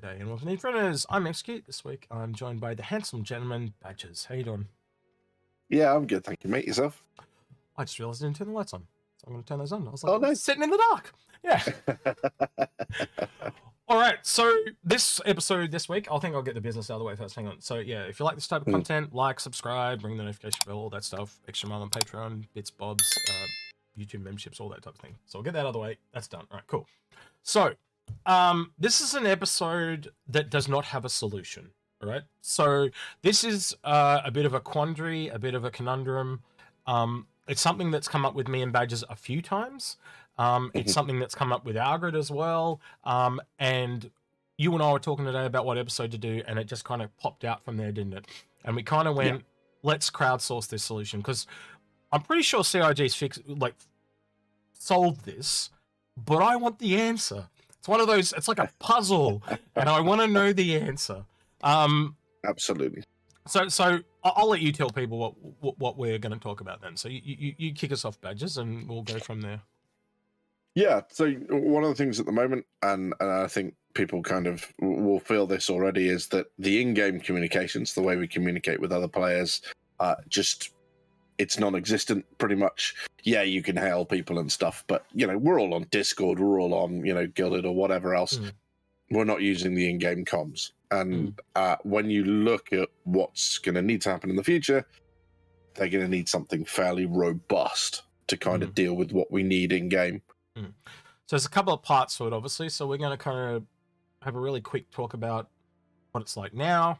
G'day and welcome to Inforunners. I'm Execute. This week I'm joined by the handsome gentleman, Badges. How you doing? Yeah, I'm good, thank you, mate. Yourself? I just realised I didn't turn the lights on, so I'm going to turn those on. I was like, Oh, I'm nice. sitting in the dark. Yeah. All right, so this episode this week, I think I'll get the business out of the way first. Hang on. So yeah, if you like this type of content, like, subscribe, ring the notification bell, all that stuff. Extra mile on Patreon, bits, bobs, YouTube memberships, all that type of thing. So I'll get that out of the way. That's done. All right, cool. So this is an episode that does not have a solution. All right. So this is a bit of a quandary, a bit of a conundrum. It's something that's come up with me and Badges a few times. It's something that's come up with Algrid as well. And you and I were talking today about what episode to do, and it just kind of popped out from there, didn't it? And we kind of went, let's crowdsource this solution, because I'm pretty sure CIG's solved this, but I want the answer. It's one of those, it's like a puzzle, and I want to know the answer. Absolutely. So I'll let you tell people what we're going to talk about then. So you kick us off, Badges, and we'll go from there. Yeah, so one of the things at the moment, and I think people kind of will feel this already, is that the in-game communications, the way we communicate with other players, it's non-existent pretty much. Yeah, you can hail people and stuff, but, we're all on Discord, we're all on, Guilded or whatever else. We're not using the in-game comms. And when you look at what's going to need to happen in the future, they're going to need something fairly robust to kind of deal with what we need in-game. So there's a couple of parts to it, obviously. So we're going to kind of have a really quick talk about what it's like now,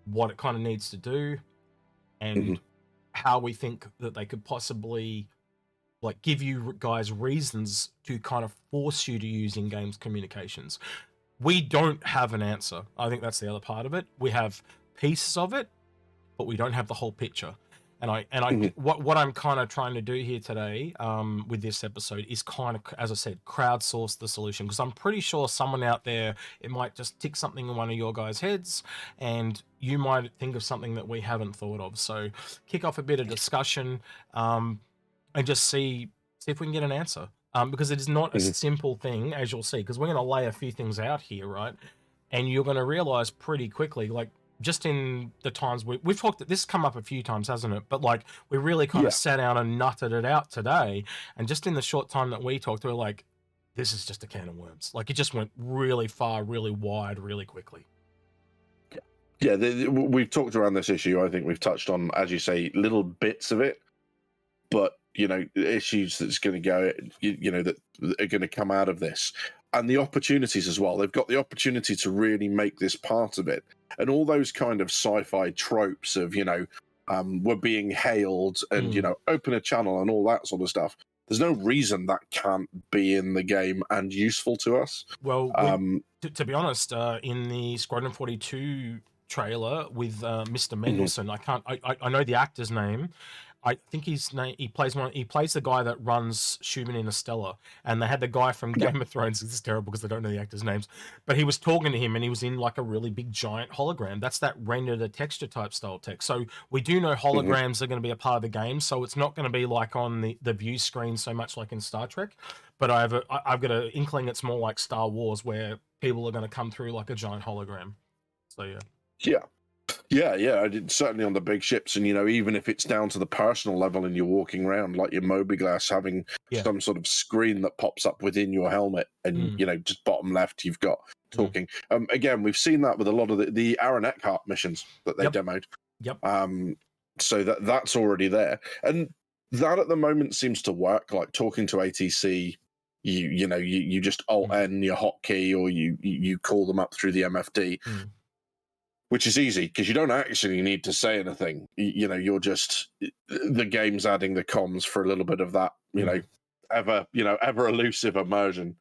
what it kind of needs to do, and how we think that they could possibly give you guys reasons to kind of force you to use in-games communications. We don't have an answer. I think that's the other part of it. We have pieces of it, but we don't have the whole picture. And what I'm kind of trying to do here today with this episode is kind of, as I said, crowdsource the solution, because I'm pretty sure someone out there, it might just tick something in one of your guys' heads, and you might think of something that we haven't thought of. So kick off a bit of discussion and just see if we can get an answer. Because it is not a simple thing, as you'll see, because we're going to lay a few things out here, right? And you're going to realize pretty quickly, just in the times we've talked, this has come up a few times, hasn't it? But we really kind of sat down and nutted it out today. And just in the short time that we talked, we were like, this is just a can of worms. It just went really far, really wide, really quickly. Yeah, we've talked around this issue. I think we've touched on, as you say, little bits of it, but issues that's going to go, that are going to come out of this, and the opportunities as well. They've got the opportunity to really make this part of it, and all those kind of sci-fi tropes of we're being hailed and open a channel and all that sort of stuff. There's no reason that can't be in the game and useful to us. Well, to be honest, in the Squadron 42 trailer with Mr. Mendelsohn, I know the actor's name. I think he plays the guy that runs Schumann Interstellar, and they had the guy from Game of Thrones. This is terrible because I don't know the actors' names, but he was talking to him, and he was in a really big giant hologram. That's that rendered a texture type style text. So we do know holograms are going to be a part of the game. So it's not going to be on the view screen so much like in Star Trek, but I've got an inkling it's more like Star Wars, where people are going to come through like a giant hologram. So Yeah, certainly on the big ships, and even if it's down to the personal level and you're walking around, like your Mobiglass having some sort of screen that pops up within your helmet, and just bottom left you've got talking. Again, we've seen that with a lot of the Aaron Eckhart missions that they demoed. So that's already there, and that at the moment seems to work. Like talking to ATC, you just Alt N your hotkey, or you call them up through the MFD. Which is easy because you don't actually need to say anything. You're just, the game's adding the comms for a little bit of that, ever elusive immersion.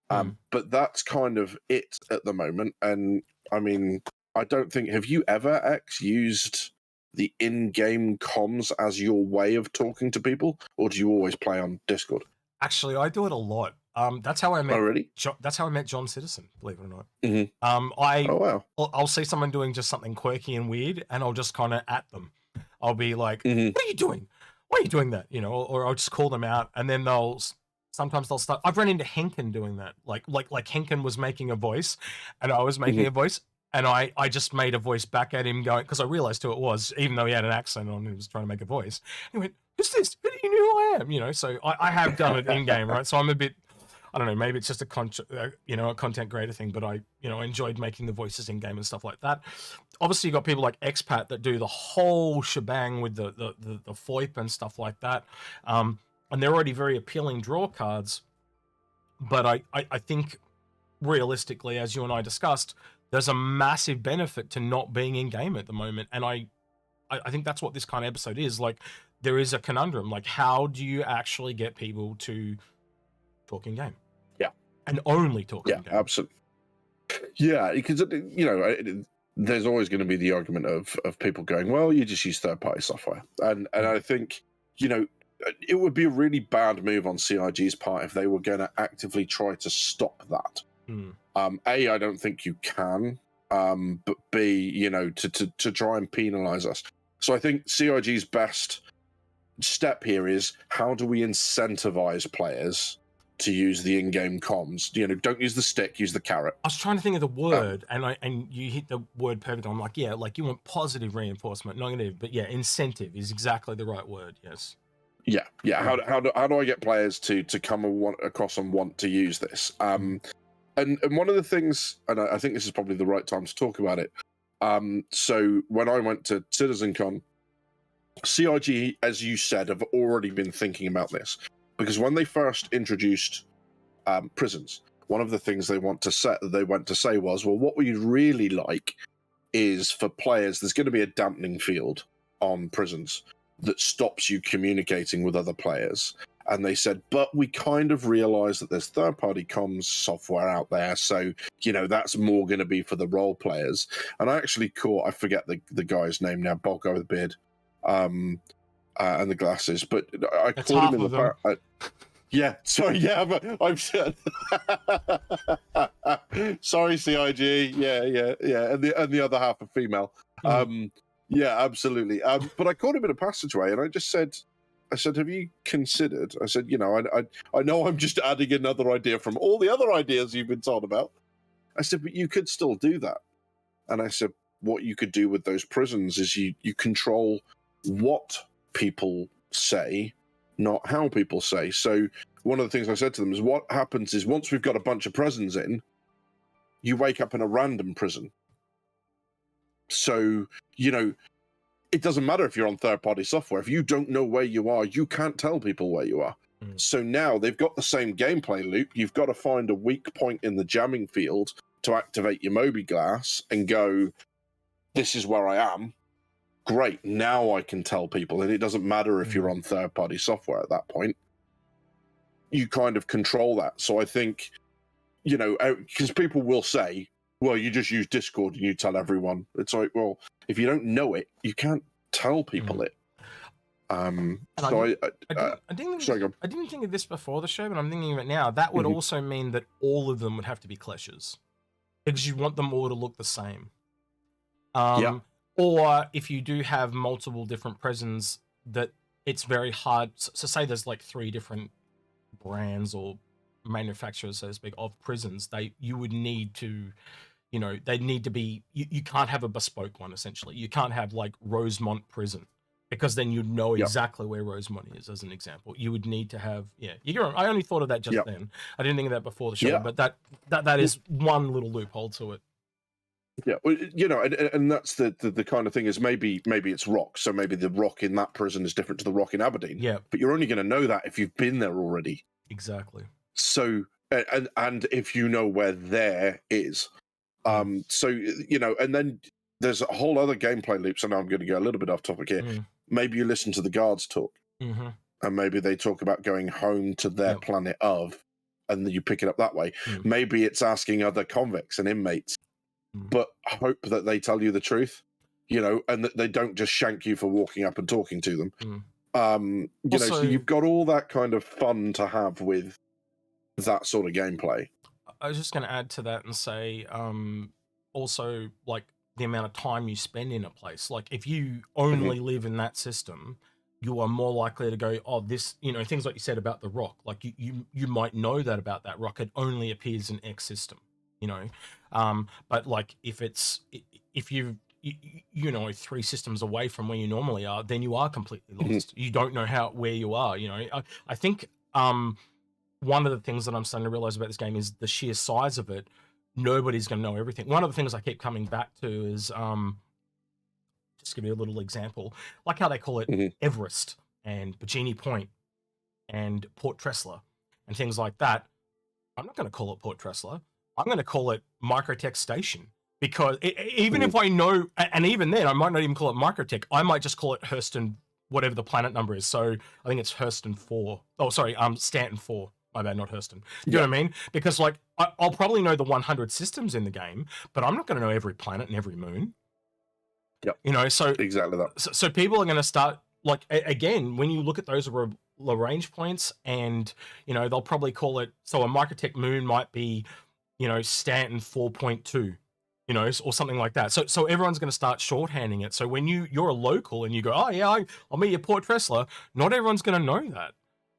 But that's kind of it at the moment. And I mean, I don't think, have you ever used the in-game comms as your way of talking to people, or do you always play on Discord? Actually, I do it a lot. That's how I met. Oh, really? That's how I met John Citizen, believe it or not. I'll see someone doing just something quirky and weird, and I'll just kind of at them. I'll be like, "What are you doing? Why are you doing that?" Or I'll just call them out, and then they'll sometimes they'll start. I've run into Henkin doing that. Like Henkin was making a voice, and I was making a voice, and I just made a voice back at him, going, because I realized who it was, even though he had an accent on. He was trying to make a voice. He went, "Who's this? Who do you know who I am?" You know. So I have done it in game, right? So I'm a bit. I don't know, maybe it's just a a content creator thing, but I enjoyed making the voices in game and stuff like that. Obviously, you got people like Expat that do the whole shebang with the FOIP and stuff like that, and they're already very appealing draw cards. But I think realistically, as you and I discussed, there's a massive benefit to not being in game at the moment, and I think that's what this kind of episode is. Like, there is a conundrum. Like, how do you actually get people to talk in game? And only talk in game. Yeah, absolutely. Yeah, because there's always going to be the argument of people going, well, you just use third-party software, and I think it would be a really bad move on CIG's part if they were going to actively try to stop that. A, I don't think you can, but B, to try and penalize us. So I think CIG's best step here is, how do we incentivize players to use the in-game comms? Don't use the stick, use the carrot. I was trying to think of the word, and you hit the word perfect. I'm like, yeah, like you want positive reinforcement, not negative, but yeah, incentive is exactly the right word. Yes. Yeah. How do I get players to come across and want to use this? And one of the things, and I think this is probably the right time to talk about it. So when I went to CitizenCon, CIG, as you said, have already been thinking about this. Because when they first introduced prisons, one of the things they went to say was, well, what we'd really like is for players, there's going to be a dampening field on prisons that stops you communicating with other players. And they said, but we kind of realize that there's third-party comms software out there, so that's more going to be for the role players. And I actually caught, I forget the guy's name now, bald guy with a beard. And the glasses, but I caught him in the back. Yeah, sorry, yeah, I'm sorry, CIG, yeah, and the other half are female. Yeah, absolutely. But I caught him in a passageway, and I said, have you considered? I said, I know I'm just adding another idea from all the other ideas you've been told about. I said, but you could still do that. And I said, what you could do with those prisons is you control what people say, not how people say. So one of the things I said to them is, what happens is, once we've got a bunch of prisons in, you wake up in a random prison. So, it doesn't matter if you're on third-party software. If you don't know where you are, you can't tell people where you are. So now they've got the same gameplay loop. You've got to find a weak point in the jamming field to activate your mobiGlass and go, this is where I am. Great, now I can tell people, and it doesn't matter if you're on third-party software at that point. You kind of control that. So I think, because people will say, well, you just use Discord and you tell everyone. It's like, well, if you don't know it, you can't tell people it. I didn't think of this before the show, but I'm thinking of it now. That would also mean that all of them would have to be clashes, because you want them all to look the same. Or if you do have multiple different prisons, that it's very hard. So say there's like 3 different brands or manufacturers, so to speak, of prisons. You would need to, they need to be. You can't have a bespoke one. Essentially, you can't have like Rosemont Prison, because then you'd know exactly where Rosemont is. As an example, you would need to have. Yeah, I only thought of that just then. I didn't think of that before the show, but that is one little loophole to it. Yeah, and that's the kind of thing is, maybe it's rock, so maybe the rock in that prison is different to the rock in Aberdeen. Yeah, but you're only going to know that if you've been there already. Exactly. So and if you know where there is, so and then there's a whole other gameplay loop. So now I'm going to go a little bit off topic here. Maybe you listen to the guards talk, and maybe they talk about going home to their planet of, and then you pick it up that way. Maybe it's asking other convicts and inmates. But hope that they tell you the truth, and that they don't just shank you for walking up and talking to them. Also, so you've got all that kind of fun to have with that sort of gameplay. I was just going to add to that and say, also, like, the amount of time you spend in a place. Like, if you only live in that system, you are more likely to go, oh, this, you know, things like you said about the rock, like you might know that about that rock, it only appears in X system, you know. But like if it's if you know 3 systems away from where you normally are, then you are completely lost. You don't know where you are, you know. I think one of the things that I'm starting to realize about this game is the sheer size of it. Nobody's going to know everything. One of the things I keep coming back to is just give you a little example, like how they call it Everest and Bikini Point and Port Tressler and things like that. I'm not going to call it Port Tressler. I'm going to call it Microtech Station, because even if I know, and even then I might not even call it Microtech, I might just call it Hurston, whatever the planet number is. So I think it's Hurston 4. Oh, sorry, Stanton 4. My bad, not Hurston. You know what I mean? Because like I'll probably know the 100 systems in the game, but I'm not going to know every planet and every moon. Yep. You know, so exactly that. So people are going to start, like, again, when you look at those Lagrange points, and you know they'll probably call it, so a Microtech moon might be, you know, Stanton 4.2, you know, or something like that. So everyone's going to start shorthanding it. So when you're a local and you go, oh yeah, I'll meet you at Port Tressler, not everyone's going to know that,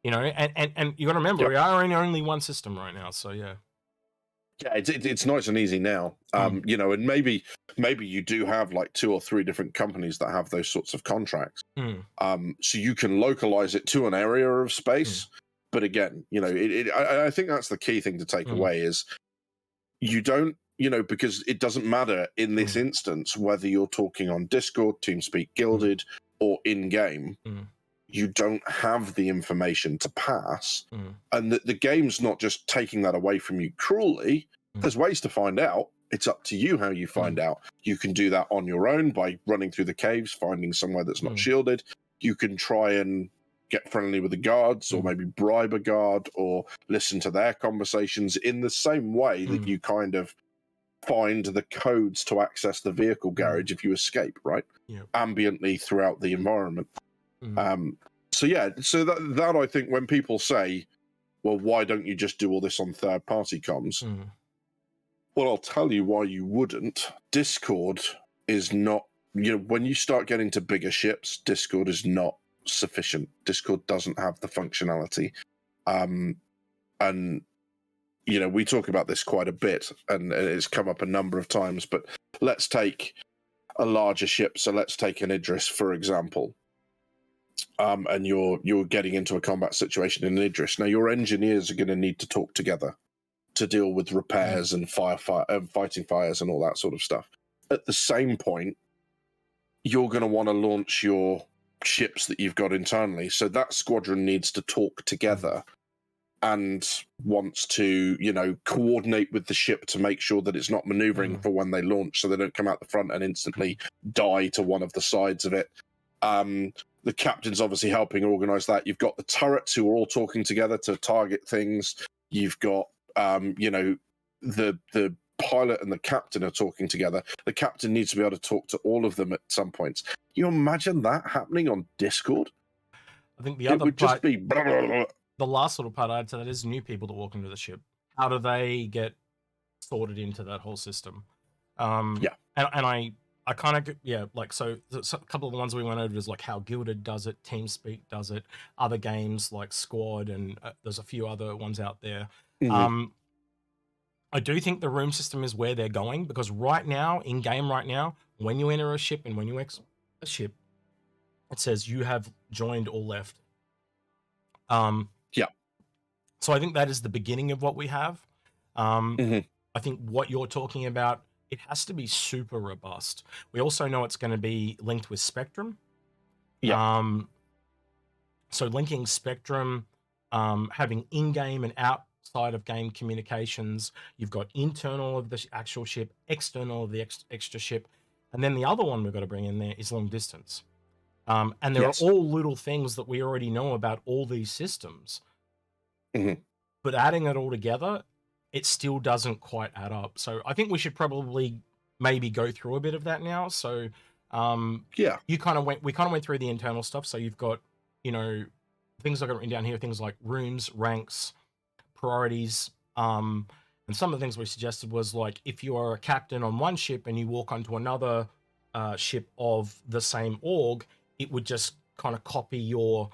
you know. And you got to remember, we are in only one system right now. So yeah. Yeah, it's nice and easy now. You know, and maybe you do have like 2 or 3 different companies that have those sorts of contracts. So you can localize it to an area of space. But again, you know, I think that's the key thing to take away is you don't, you know, because it doesn't matter in this instance whether you're talking on Discord, TeamSpeak, Guilded, or in game. You don't have the information to pass, and the game's not just taking that away from you cruelly. There's ways to find out. It's up to you how you find out. You can do that on your own by running through the caves, finding somewhere that's not shielded. You can try and get friendly with the guards, or maybe bribe a guard, or listen to their conversations in the same way that you kind of find the codes to access the vehicle garage if you escape, right? Ambiently throughout the environment. So yeah, so that I think when people say, well, why don't you just do all this on third-party comms? Well, I'll tell you why you wouldn't. Discord is not, you know, when you start getting to bigger ships, Discord is not sufficient. Discord doesn't have the functionality. And, you know, we talk about this quite a bit, and it's come up a number of times, but let's take a larger ship. So let's take an Idris, for example. And you're getting into a combat situation in Idris. Now, your engineers are going to need to talk together to deal with repairs and fighting fires and all that sort of stuff. At the same point, you're going to want to launch your ships that you've got internally. So that squadron needs to talk together and wants to, you know, coordinate with the ship to make sure that it's not maneuvering for when they launch, so they don't come out the front and instantly die to one of the sides of it. The captain's obviously helping organize that. You've got the turrets who are all talking together to target things. You've got, you know, the pilot and the captain are talking together. The captain needs to be able to talk to all of them at some points. You imagine that happening on Discord? I think the other would part, just be blah, blah, blah. The last little part I'd say that is new people that walk into the ship. How do they get sorted into that whole system? And I kind of, like, so a couple of the ones we went over is like how Guilded does it, TeamSpeak does it, other games like Squad, and there's a few other ones out there. I do think the room system is where they're going, because right now, in game right now, when you enter a ship and when you exit a ship, it says you have joined or left. So I think that is the beginning of what we have. I think what you're talking about, it has to be super robust. We also know it's going to be linked with Spectrum. So linking Spectrum, having in-game and outside of game communications. You've got internal of the actual ship, external of the extra ship. And then the other one we've got to bring in there is long distance. And there are all little things that we already know about all these systems. But adding it all together, it still doesn't quite add up. So I think we should probably maybe go through a bit of that now. So we kind of went through the internal stuff. So you've got, you know, things I got written down here, things like rooms, ranks, priorities. And some of the things we suggested was like, if you are a captain on one ship and you walk onto another ship of the same org, it would just kind of copy your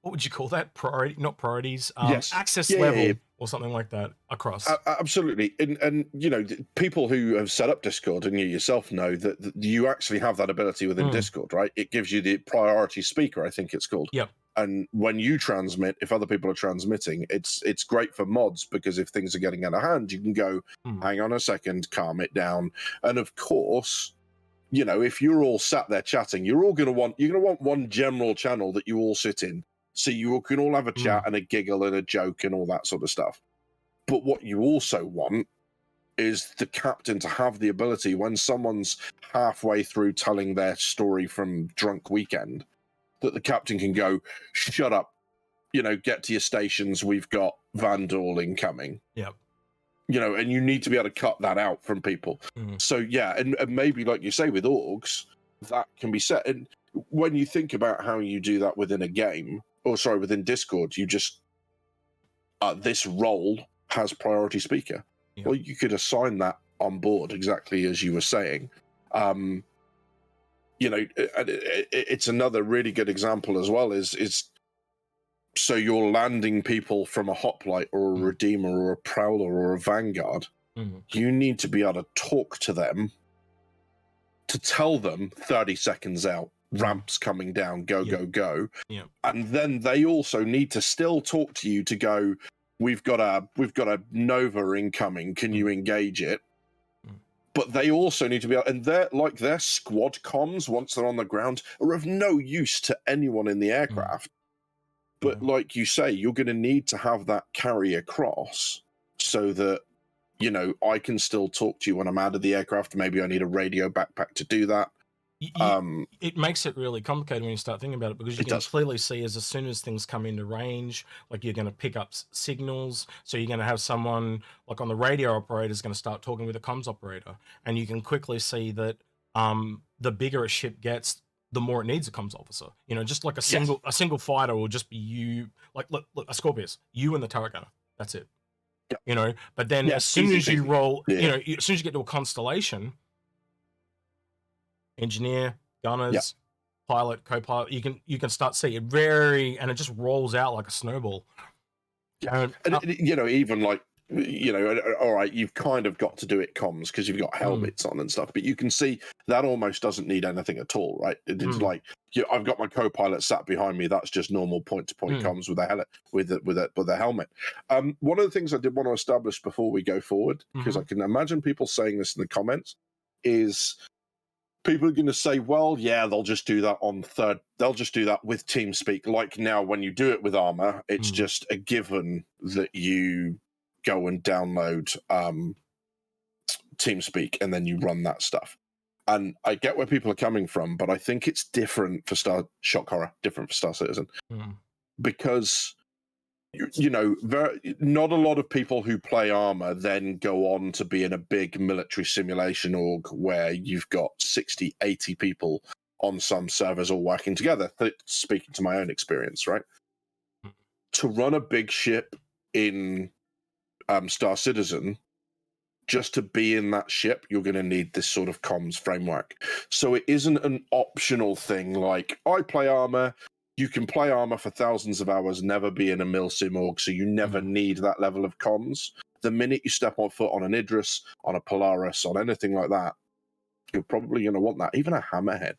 what would you call that? Not priorities, Yes. access Yeah, level yeah. or something like that across. Absolutely. And you know, people who have set up Discord, and you yourself know that you actually have that ability within Discord, right? It gives you the priority speaker, I think it's called. Yep. And when you transmit, if other people are transmitting, it's great for mods, because if things are getting out of hand, you can go, hang on a second, calm it down. And of course, you know, if you're all sat there chatting, you're going to want one general channel that you all sit in, so you can all have a chat and a giggle and a joke and all that sort of stuff. But what you also want is the captain to have the ability, when someone's halfway through telling their story from drunk weekend, that the captain can go, shut up, you know, get to your stations, we've got Vandal incoming. Yep. You know, and you need to be able to cut that out from people. So yeah, and maybe, like you say, with orgs, that can be set. And when you think about how you do that within a game, or sorry, within Discord, you just this role has priority speaker. Yep. Well, you could assign that on board, exactly as you were saying. You know, it's another really good example as well. Is so you're landing people from a hoplite or a redeemer or a prowler or a vanguard. You need to be able to talk to them, to tell them 30 seconds out, ramps coming down, go, go, go. Yep. And then they also need to still talk to you to go, we've got a Nova incoming, can you engage it? But they also need to be able, and their squad comms, once they're on the ground, are of no use to anyone in the aircraft. But like you say, you're going to need to have that carry across, so that, you know, I can still talk to you when I'm out of the aircraft. Maybe I need a radio backpack to do that. It makes it really complicated when you start thinking about it, because you can clearly see as soon as things come into range, like you're going to pick up signals. So you're going to have someone like on the radio operator is going to start talking with a comms operator, and you can quickly see that the bigger a ship gets, the more it needs a comms officer. You know, just like a single fighter will just be you, like look, a Scorpius, you and the turret gunner. That's it. Yep. You know, but then as soon as you roll, you know, as soon as you get to a constellation, engineer, gunners, pilot, co-pilot, you can start seeing it and it just rolls out like a snowball. And you know, even like, you know, all right, you've kind of got to do it comms because you've got helmets on and stuff, but you can see that almost doesn't need anything at all, right? It's like, I've got my co-pilot sat behind me. That's just normal point-to-point comms with a helmet. One of the things I did want to establish before we go forward, because I can imagine people saying this in the comments, is people are going to say, well, yeah, they'll just do that they'll just do that with TeamSpeak. Like now, when you do it with Armor, it's just a given that you go and download TeamSpeak and then you run that stuff. And I get where people are coming from, but I think it's different for Shock Horror, different for Star Citizen, because you know, not a lot of people who play Armor then go on to be in a big military simulation org where you've got 60, 80 people on some servers all working together. Speaking to my own experience, right? To run a big ship in Star Citizen, just to be in that ship, you're going to need this sort of comms framework. So it isn't an optional thing like, I play Armor. You can play Armor for thousands of hours, never be in a milsim org, so you never need that level of comms. The minute you step on foot on an Idris, on a Polaris, on anything like that, you're probably going to want that. Even a Hammerhead,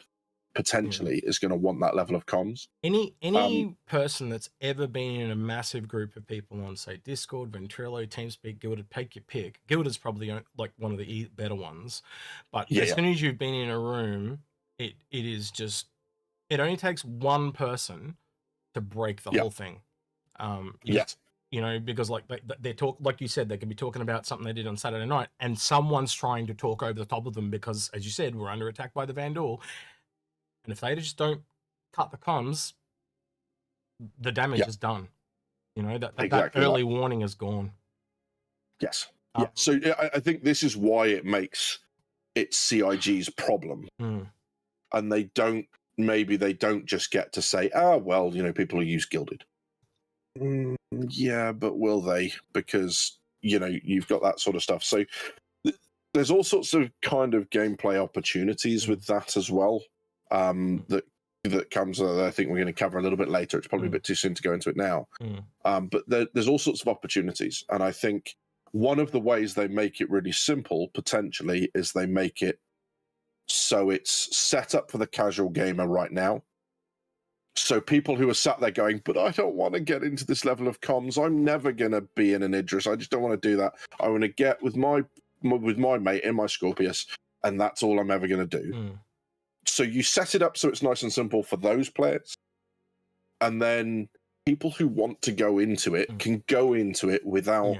potentially, is going to want that level of comms. Any person that's ever been in a massive group of people on, say, Discord, Ventrilo, TeamSpeak, Guilded, take your pick. Guilded's probably like one of the better ones. But as soon as you've been in a room, it is just... It only takes one person to break the whole thing. You know, because like they talk, like you said, they could be talking about something they did on Saturday night, and someone's trying to talk over the top of them because, as you said, we're under attack by the Vandal. And if they just don't cut the comms, the damage is done. You know, that early warning is gone. Yes. So I think this is why it makes it CIG's problem. And maybe they don't just get to say, well, you know, people who use Gilded. Yeah, but will they? Because, you know, you've got that sort of stuff. So there's all sorts of kind of gameplay opportunities with that as well. that comes that I think we're going to cover a little bit later. It's probably a bit too soon to go into it now. But there's all sorts of opportunities, and I think one of the ways they make it really simple potentially is they make it so it's set up for the casual gamer right now. So people who are sat there going, but I don't want to get into this level of comms. I'm never going to be in an Idris. I just don't want to do that. I want to get with my mate in my Scorpius, and that's all I'm ever going to do. So you set it up so it's nice and simple for those players. And then people who want to go into it can go into it without,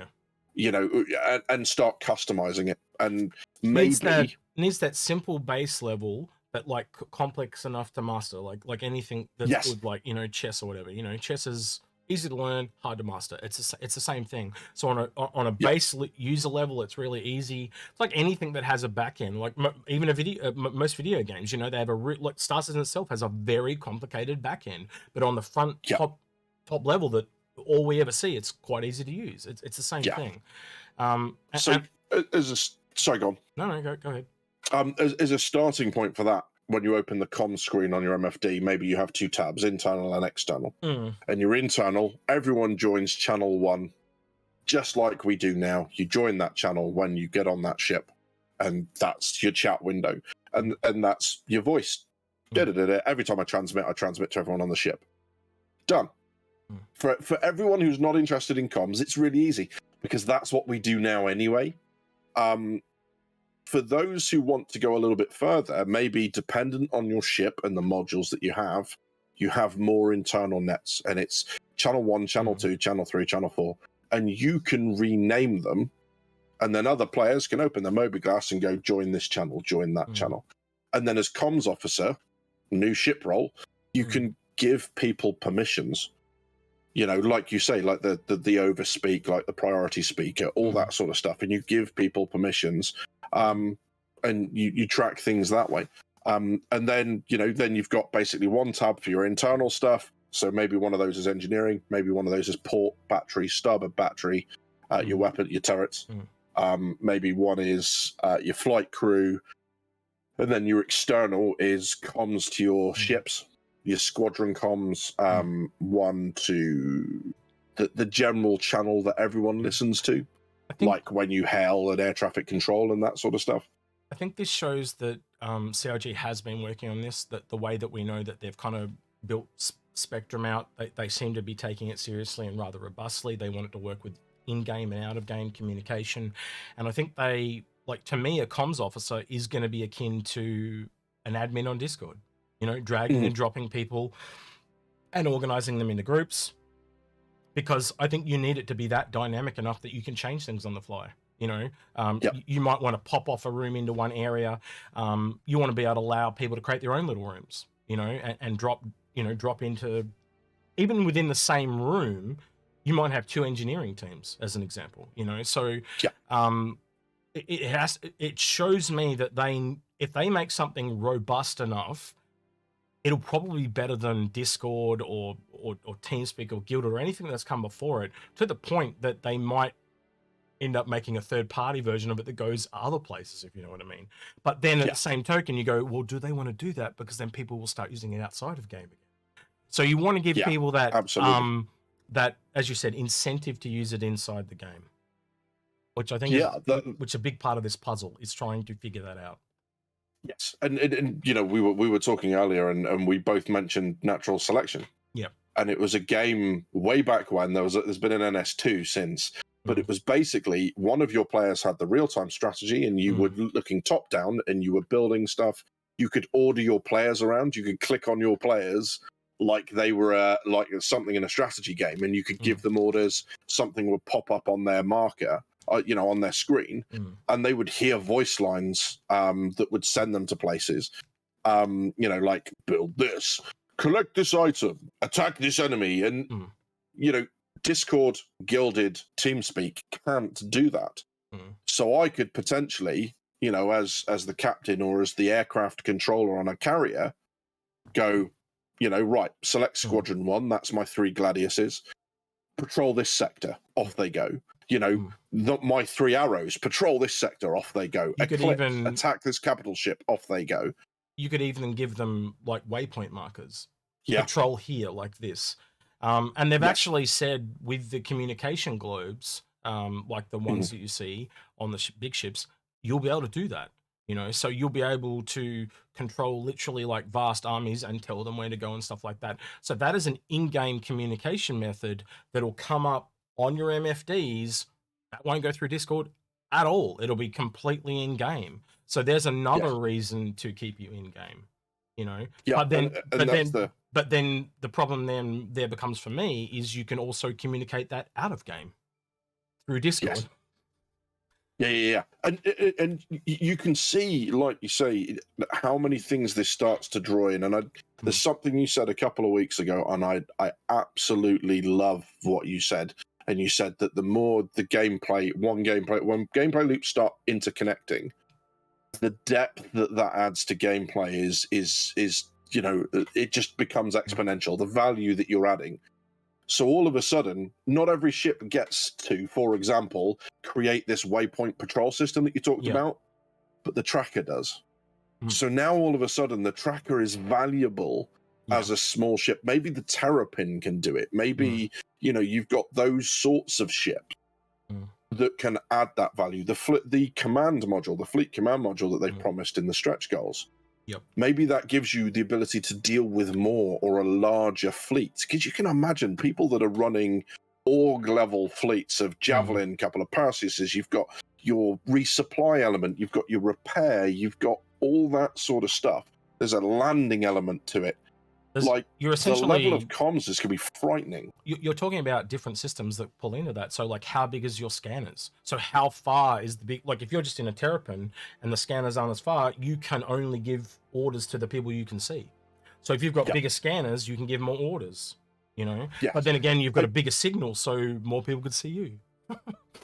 and start customizing it. And maybe... Needs that simple base level, but like complex enough to master, like anything that's good, like chess or whatever. Chess is easy to learn, hard to master. It's the same thing. So on a base user level, it's really easy. It's like anything that has a back end, like even most video games. They have like Star Citizen itself has a very complicated back end, but on the front top level that all we ever see, it's quite easy to use. It's the same thing. Sorry, go on. No, go ahead. As a starting point for that, when you open the comm screen on your MFD, maybe you have two tabs, internal and external. And your internal, everyone joins channel 1, just like we do now. You join that channel when you get on that ship, and that's your chat window, and that's your voice. Every time I transmit to everyone on the ship. Done. For everyone who's not interested in comms, it's really easy, because that's what we do now anyway. For those who want to go a little bit further, maybe dependent on your ship and the modules that you have more internal nets, and it's channel 1, channel 2, channel 3, channel 4, and you can rename them, and then other players can open their mobiGlas and go, join this channel, join that channel. And then as comms officer, new ship role, you can give people permissions. Like you say, like the overspeak, like the priority speaker, all that sort of stuff, and you give people permissions. And you track things that way. And then, then you've got basically one tab for your internal stuff. So maybe one of those is engineering, maybe one of those is port, battery, starboard battery, your weapon, your turrets. Maybe one is your flight crew. And then your external is comms to your ships, your squadron comms, one to the general channel that everyone listens to. Like when you hail and air traffic control and that sort of stuff. I think this shows that CRG has been working on this, that the way that we know that they've kind of built Spectrum out, they seem to be taking it seriously and rather robustly. They want it to work with in-game and out-of-game communication. And I think to me, a comms officer is going to be akin to an admin on Discord, dragging and dropping people and organizing them into groups. Because I think you need it to be that dynamic enough that you can change things on the fly. You might want to pop off a room into one area. You want to be able to allow people to create their own little rooms, and drop into, even within the same room, you might have 2 engineering teams as an example, So it shows me that if they make something robust enough, it'll probably be better than Discord or TeamSpeak or Guilded or anything that's come before it, to the point that they might end up making a third-party version of it that goes other places, if you know what I mean. But then at the same token, you go, well, do they want to do that? Because then people will start using it outside of game again. So you want to give people that, that, as you said, incentive to use it inside the game, which I think which a big part of this puzzle is trying to figure that out. Yes, and we were talking earlier, and we both mentioned natural selection. Yep. And it was a game way back when there's been an NS2 since, but it was basically one of your players had the real-time strategy, and you were looking top down, and you were building stuff. You could order your players around. You could click on your players like they were like something in a strategy game, and you could give them orders. Something would pop up on their marker, on their screen, and they would hear voice lines that would send them to places, like build this, collect this item, attack this enemy. And, Discord, Guilded, TeamSpeak can't do that. So I could potentially, as the captain or as the aircraft controller on a carrier, go, right, select Squadron 1, that's my 3 Gladiuses, patrol this sector, off they go. My 3 arrows, patrol this sector, off they go. Attack this capital ship, off they go. you could even give them like waypoint markers. Yeah. Patrol here like this. And they've Yes. actually said with the communication globes, like the ones that you see on the big ships, you'll be able to do that. You know, so you'll be able to control literally like vast armies and tell them where to go and stuff like that. So that is an in-game communication method that'll come up on your MFDs. That won't go through Discord at all. It'll be completely in-game. So there's another reason to keep you in-game. You know, Yeah, but then the problem then there becomes for me is you can also communicate that out of game through Discord. Yeah. And you can see, like you say, how many things this starts to draw in. And there's something you said a couple of weeks ago, and I absolutely love what you said. And you said that the more the when gameplay loops start interconnecting, the depth that adds to gameplay is you know, it just becomes exponential, the value that you're adding. So all of a sudden, not every ship gets to, for example, create this waypoint patrol system that you talked about, but the tracker does. So now all of a sudden, the tracker is valuable as a small ship. Maybe the Terrapin can do it. Maybe, you know, you've got those sorts of ships that can add that value. The command module, the fleet command module that they've promised in the stretch goals, maybe that gives you the ability to deal with more or a larger fleet. Because you can imagine people that are running org level fleets of Javelin, couple of Perseuses, you've got your resupply element, you've got your repair, you've got all that sort of stuff. There's a landing element to it. You're essentially, the level of comms is going to be frightening. You're talking about different systems that pull into that. So like, how big is your scanners? So how far is the big, like if you're just in a Terrapin and the scanners aren't as far, you can only give orders to the people you can see. So if you've got bigger scanners, you can give more orders, you know? But then again, you've got a bigger signal, so more people could see you.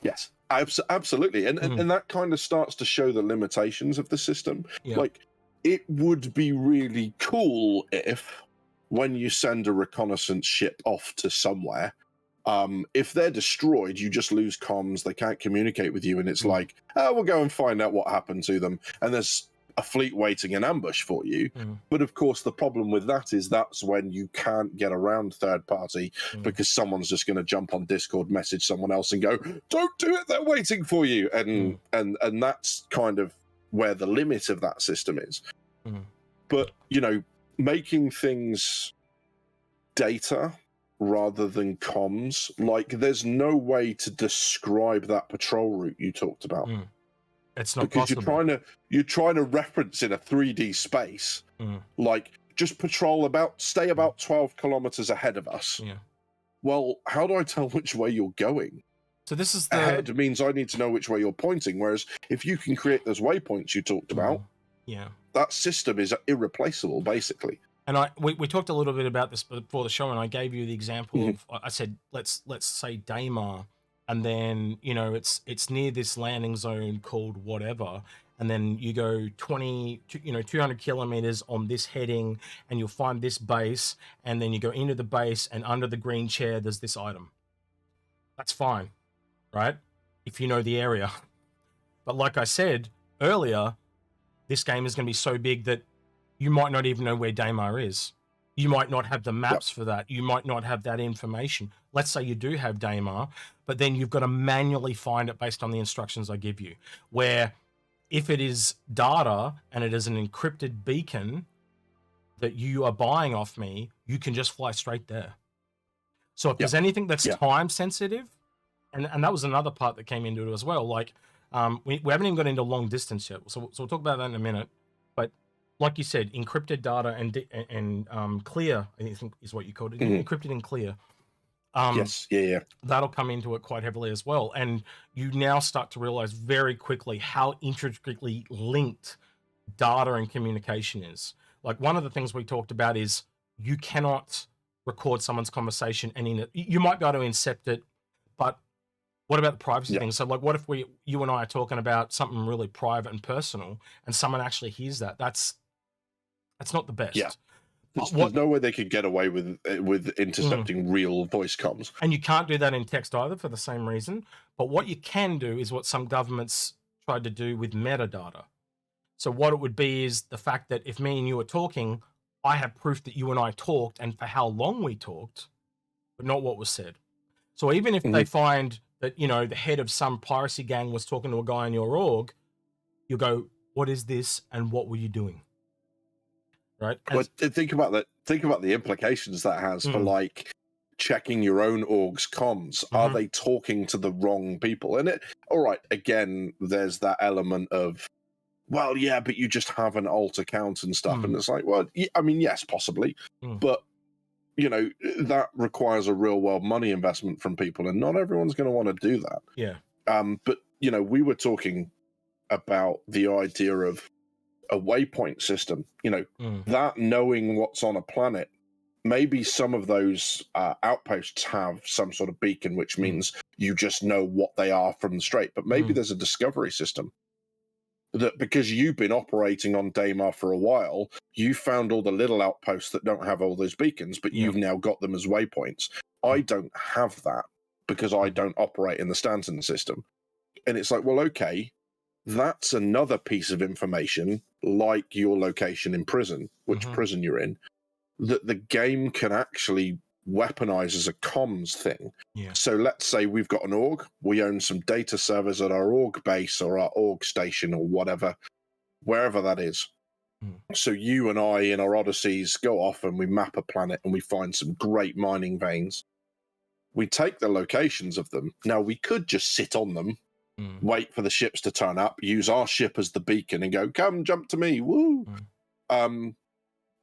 Yes, absolutely. And that kind of starts to show the limitations of the system. Like, it would be really cool if, when you send a reconnaissance ship off to somewhere, if they're destroyed, you just lose comms, they can't communicate with you, and it's like, oh, we'll go and find out what happened to them. And there's a fleet waiting in ambush for you. But of course, the problem with that is that's when you can't get around third party because someone's just going to jump on Discord, message someone else and go, don't do it, they're waiting for you. And that's kind of where the limit of that system is. But, you know, making things data rather than comms, like there's no way to describe that patrol route you talked about. It's not because possible. you're trying to reference in a 3D space, like just stay about 12 kilometers ahead of us. Well, how do I tell which way you're going? So this is ahead means I need to know which way you're pointing. Whereas if you can create those waypoints you talked about, that system is irreplaceable, basically. And we talked a little bit about this before the show, and I gave you the example of, I said, let's say Daymar, and then, you know, it's near this landing zone called whatever, and then you go 200 kilometers on this heading, and you'll find this base, and then you go into the base, and under the green chair there's this item. That's fine, right? If you know the area. But like I said earlier, this game is going to be so big that you might not even know where Daymar is. You might not have the maps for that. You might not have that information. Let's say you do have Daymar, but then you've got to manually find it based on the instructions I give you. Where if it is data and it is an encrypted beacon that you are buying off me, you can just fly straight there. So if there's anything that's time sensitive, and that was another part that came into it as well. Like we haven't even got into long distance yet, so we'll talk about that in a minute. But like you said, encrypted data and clear, I think is what you called it, encrypted and clear. That'll come into it quite heavily as well. And you now start to realize very quickly how intricately linked data and communication is. Like one of the things we talked about is you cannot record someone's conversation and you might be able to incept it, but what about the privacy thing? So like, what if you and I are talking about something really private and personal and someone actually hears that? That's not the best. There's no way they could get away with intercepting real voice comms. And you can't do that in text either for the same reason. But what you can do is what some governments tried to do with metadata. So what it would be is the fact that if me and you are talking, I have proof that you and I talked and for how long we talked, but not what was said. So even if they find that, you know, the head of some piracy gang was talking to a guy in your org, you go, what is this and what were you doing? Right? Well, think about that. Think about the implications that has for like checking your own org's comms. Are they talking to the wrong people? And all right, again, there's that element of, well, yeah, but you just have an alt account and stuff. And it's like, well, I mean, yes, possibly. But, you know, that requires a real world money investment from people. And not everyone's going to want to do that. Yeah. But, you know, we were talking about the idea of a waypoint system, you know, that knowing what's on a planet. Maybe some of those outposts have some sort of beacon, which means you just know what they are from the straight. But maybe there's a discovery system that, because you've been operating on Daymar for a while, you found all the little outposts that don't have all those beacons, but you've now got them as waypoints. I don't have that because I don't operate in the Stanton system. And it's like, well, okay, that's another piece of information, like your location in prison, which prison you're in, that the game can actually weaponize as a comms thing. Yeah. So let's say we've got an org, we own some data servers at our org base or our org station or whatever, wherever that is. So you and I in our Odysseys go off and we map a planet and we find some great mining veins. We take the locations of them. Now, we could just sit on them, wait for the ships to turn up, use our ship as the beacon and go, come jump to me, woo.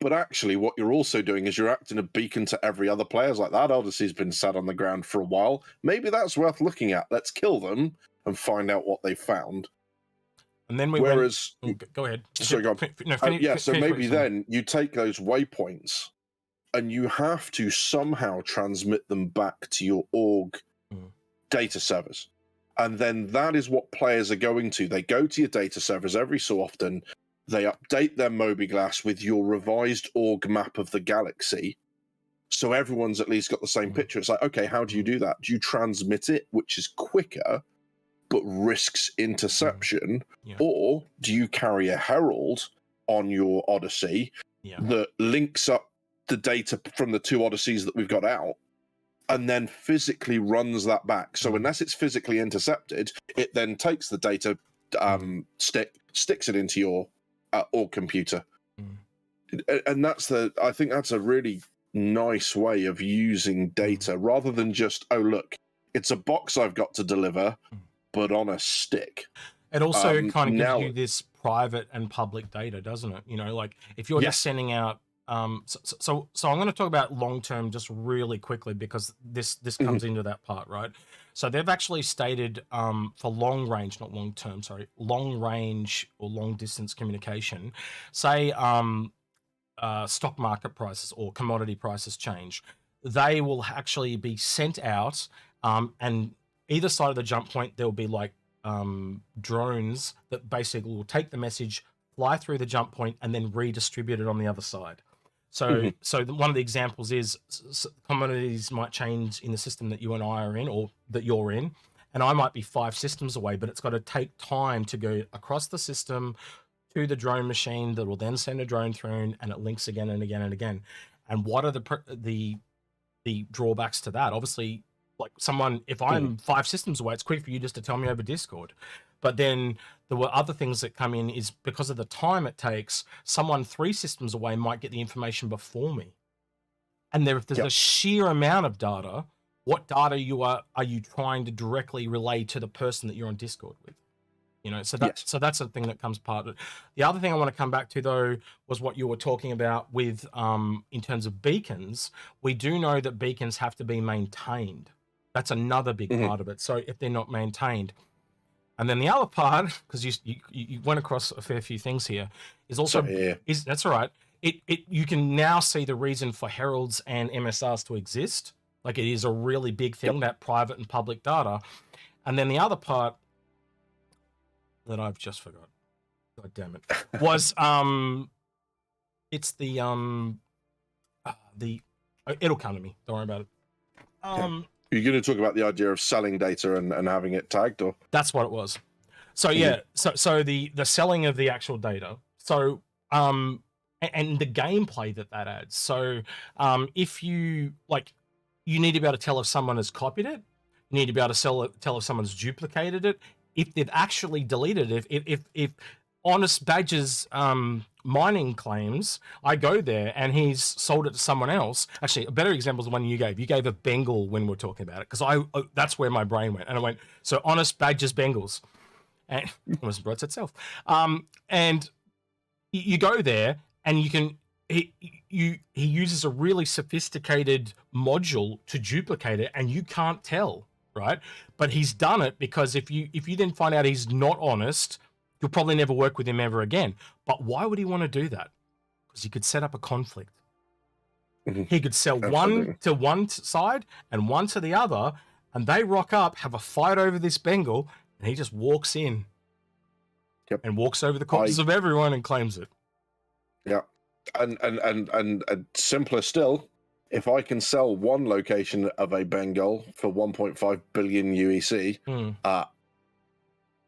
But actually what you're also doing is you're acting a beacon to every other player. It's like, that Odyssey's been sat on the ground for a while. Maybe that's worth looking at. Let's kill them and find out what they found. And then we go ahead. Sorry, go on. So maybe then you take those waypoints and you have to somehow transmit them back to your org data servers. And then that is what players are going to. They go to your data servers every so often. They update their Mobiglass with your revised org map of the galaxy. So everyone's at least got the same picture. It's like, okay, how do you do that? Do you transmit it, which is quicker, but risks interception? Or do you carry a herald on your Odyssey that links up the data from the two Odysseys that we've got out and then physically runs that back? So unless it's physically intercepted, it then takes the data sticks it into your org computer. And I think that's a really nice way of using data rather than just, oh, look, it's a box I've got to deliver, but on a stick. It also kind of gives you this private and public data, doesn't it? You know, like if you're just sending out, so I'm going to talk about long-term just really quickly because this comes into that part, right? So they've actually stated for long range, not long-term, sorry, long range or long distance communication, say stock market prices or commodity prices change, they will actually be sent out and either side of the jump point, there'll be like drones that basically will take the message, fly through the jump point and then redistribute it on the other side. So, one of the examples is commodities might change in the system that you and I are in, or that you're in, and I might be 5 systems away, but it's got to take time to go across the system to the drone machine that will then send a drone through, and it links again and again and again. And what are the drawbacks to that? Obviously, like if I'm 5 systems away, it's quick for you just to tell me over Discord. But then there were other things that come in is because of the time it takes, someone 3 systems away might get the information before me. And if there's a sheer amount of data, what data are you trying to directly relay to the person that you're on Discord with? You know, so that's a thing that comes part of it. The other thing I want to come back to though was what you were talking about with in terms of beacons. We do know that beacons have to be maintained. That's another big part of it. So if they're not maintained. And then the other part, because you went across a fair few things here, is also that's all right. You can now see the reason for heralds and MSRs to exist. Like it is a really big thing, that private and public data. And then the other part that I've just forgot, god damn it, was it's the it'll come to me. Don't worry about it. You're going to talk about the idea of selling data and having it tagged, or? That's what it was. So yeah, so the selling of the actual data. So and the gameplay that adds. So if you you need to be able to tell if someone has copied it. You need to be able to tell if someone's duplicated it. If they've actually deleted it. If Honest Badger's mining claims, I go there and he's sold it to someone else. Actually, a better example is the one you gave. You gave a Bengal when we were talking about it, because that's where my brain went. And I went, so Honest Badger's Bengals. And almost writes itself. And you go there and you can he uses a really sophisticated module to duplicate it, and you can't tell, right? But he's done it because if you then find out he's not honest, you'll probably never work with him ever again. But why would he want to do that? Because he could set up a conflict. He could sell one to one side and one to the other, and they rock up, have a fight over this Bengal, and he just walks in and walks over the corpses of everyone and claims it. Yeah. And simpler still, if I can sell one location of a Bengal for 1.5 billion UEC,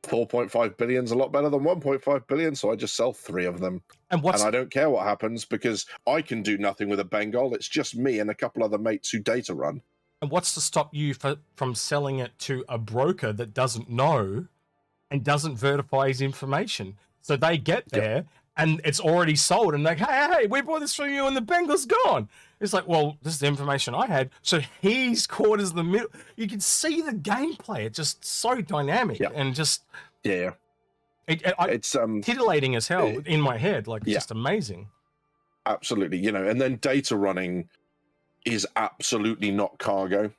4.5 billion is a lot better than 1.5 billion, so I just sell 3 of them. And I don't care what happens, because I can do nothing with a Bengal. It's just me and a couple other mates who data run. And what's to stop you from selling it to a broker that doesn't know and doesn't verify his information? So they get there and it's already sold, and like, hey, we bought this from you and the Bengal's gone. It's like, well, this is the information I had. So he's caught as the middle. You can see the gameplay. It's just so dynamic and just it's titillating as hell in my head. Like, it's just amazing. Absolutely, and then data running is absolutely not cargo,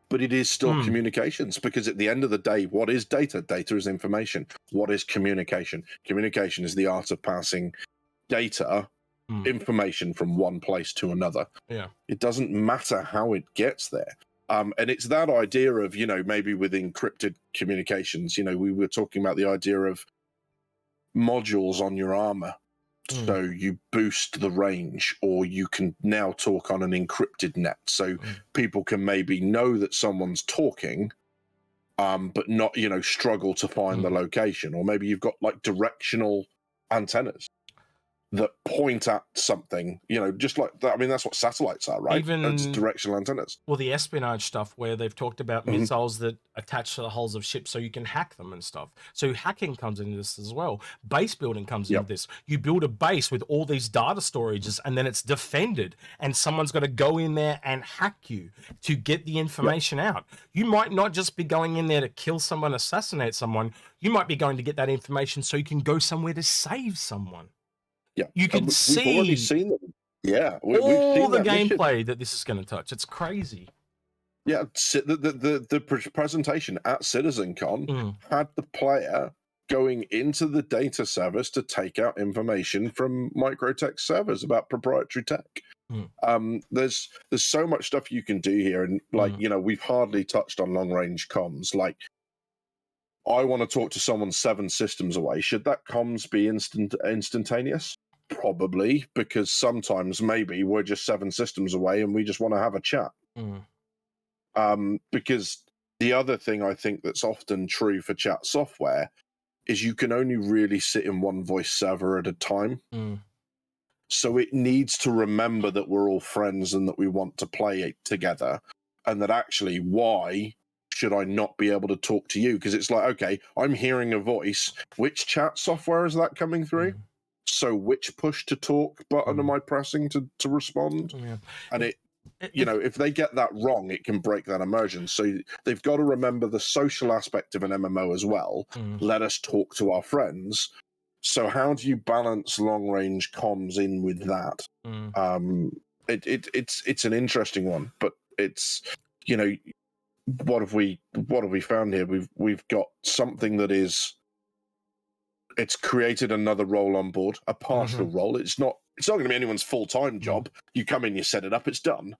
but it is still communications, because at the end of the day, what is data? Data is information. What is communication? Communication is the art of passing data, information from one place to another. Yeah. It doesn't matter how it gets there. And it's that idea of, maybe with encrypted communications, we were talking about the idea of modules on your armor. So you boost the range, or you can now talk on an encrypted net. So people can maybe know that someone's talking, but not, struggle to find the location. Or maybe you've got like directional antennas that point at something, just like that. I mean, that's what satellites are, right? It's directional antennas. Well, the espionage stuff where they've talked about missiles that attach to the hulls of ships so you can hack them and stuff. So hacking comes into this as well. Base building comes into this. You build a base with all these data storages, and then it's defended, and someone's got to go in there and hack you to get the information out. You might not just be going in there to kill someone, assassinate someone. You might be going to get that information so you can go somewhere to save someone. Yeah, you can see. We've already seen them. Yeah, we've seen the gameplay that this is going to touch. It's crazy. Yeah, the presentation at CitizenCon had the player going into the data service to take out information from Microtech servers about proprietary tech. There's so much stuff you can do here, and we've hardly touched on long range comms. Like, I want to talk to someone 7 systems away. Should that comms be instantaneous? Probably, because sometimes maybe we're just 7 systems away and we just want to have a chat. Because the other thing I think that's often true for chat software is you can only really sit in one voice server at a time. So it needs to remember that we're all friends and that we want to play it together, and that actually, why should I not be able to talk to you? Because it's like, okay, I'm hearing a voice. Which chat software is that coming through? So which push to talk button am I pressing to respond? And if they get that wrong, it can break that immersion. So they've got to remember the social aspect of an MMO as well. Let us talk to our friends. So how do you balance long range comms in with that? It's an interesting one, but it's, what have we found here? We've got something that it's created another role on board, a partial role. It's not going to be anyone's full-time job. You come in, you set it up, it's done.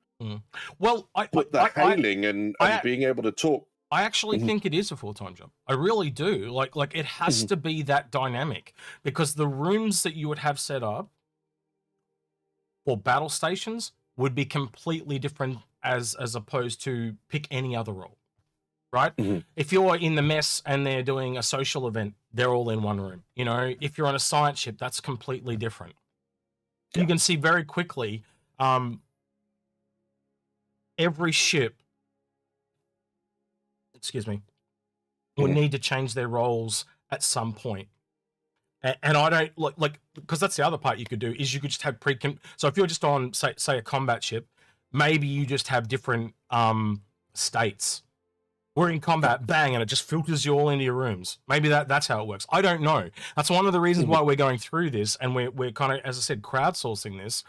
Well, the hailing and being able to talk. I actually think it is a full-time job. I really do. Like it has to be that dynamic, because the rooms that you would have set up for battle stations would be completely different as opposed to pick any other role. right? If you're in the mess and they're doing a social event, they're all in one room. You know, if you're on a science ship, that's completely different. Yeah. You can see very quickly, every ship, excuse me, will need to change their roles at some point. And I don't like because that's the other part you could do is you could just have so if you're just on say a combat ship, maybe you just have different states. We're in combat, bang, and it just filters you all into your rooms. Maybe that's how it works. I don't know. That's one of the reasons why we're going through this, and we're kind of, as I said, crowdsourcing this.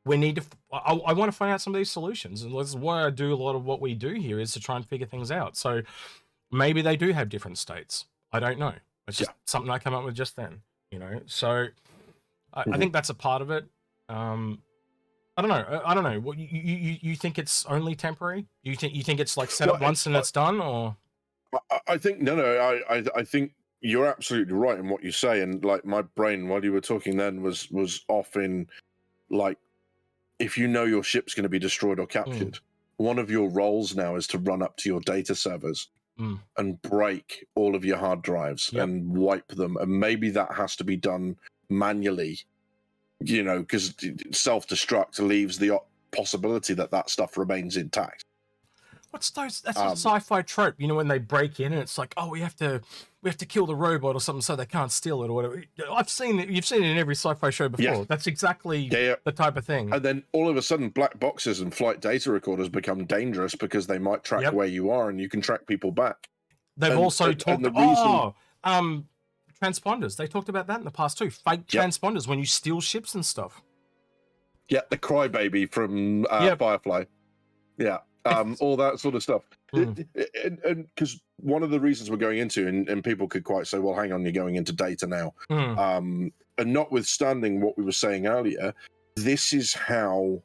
We need to. I want to find out some of these solutions, and this is why I do a lot of what we do here is to try and figure things out. So maybe they do have different states. I don't know. It's just something I come up with just then, you know. So I think that's a part of it. I don't know. I don't know. What you think it's only temporary? You think it's like set up once and it's done, or? I think no. I think you're absolutely right in what you say, and like my brain while you were talking then was off in like if you know your ship's going to be destroyed or captured, one of your roles now is to run up to your data servers and break all of your hard drives and wipe them, and maybe that has to be done manually. You know, because self-destruct leaves the possibility that stuff remains intact. What's those? That's a sci-fi trope, you know, when they break in and it's like, oh, we have to kill the robot or something so they can't steal it or whatever. I've seen it. You've seen it in every sci-fi show before. Yeah. That's exactly the type of thing. And then all of a sudden, black boxes and flight data recorders become dangerous because they might track where you are, and you can track people back. They've also talked. Transponders. They talked about that in the past too. Fake transponders when you steal ships and stuff. Yeah, the crybaby from Firefly. Yeah, all that sort of stuff. And because one of the reasons we're going into, and people could quite say, well, hang on, you're going into data now. And notwithstanding what we were saying earlier, this is how